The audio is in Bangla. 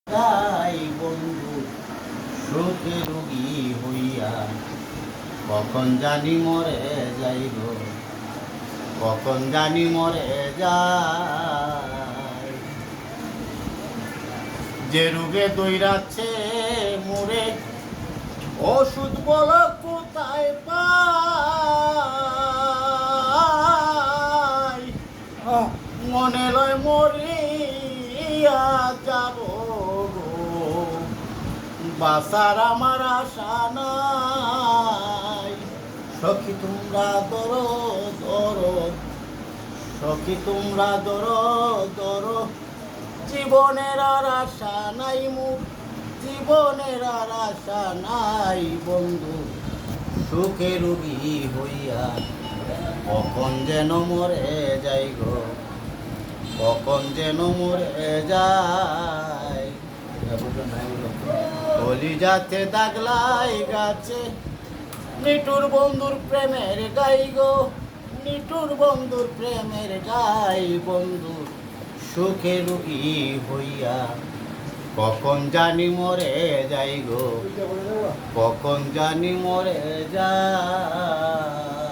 যাই বন্ধু সুখে রোগী হইয়া, কখন জানি মরে যাইব, কখন জানি মরে যাই। যে রোগে দৈরাচ্ছে মোরে, ওষুধ বল কোথায় পাই। মনে লয় মরিয়া যাব, বাসার আমার আশা নাই। সখী তোমরা ধরো ধরো, সখী তোমরা ধরো ধরো, জীবনের আর আশা নাই মুখ, জীবনের আর আশা নাই বন্ধু সুখে রোগী হইয়া, কখন যেন মরে যাই গো, কখন যেন মরে যায়। কলিজাতে দাগলাই গাছে, নিটুর বন্ধুর প্রেমের গাই গো, নিটুর বন্ধুর প্রেমের গাই বন্ধু সুখে রোগী হইয়া, কখন জানি মরে যাই গো, কখন জানি মরে যায়।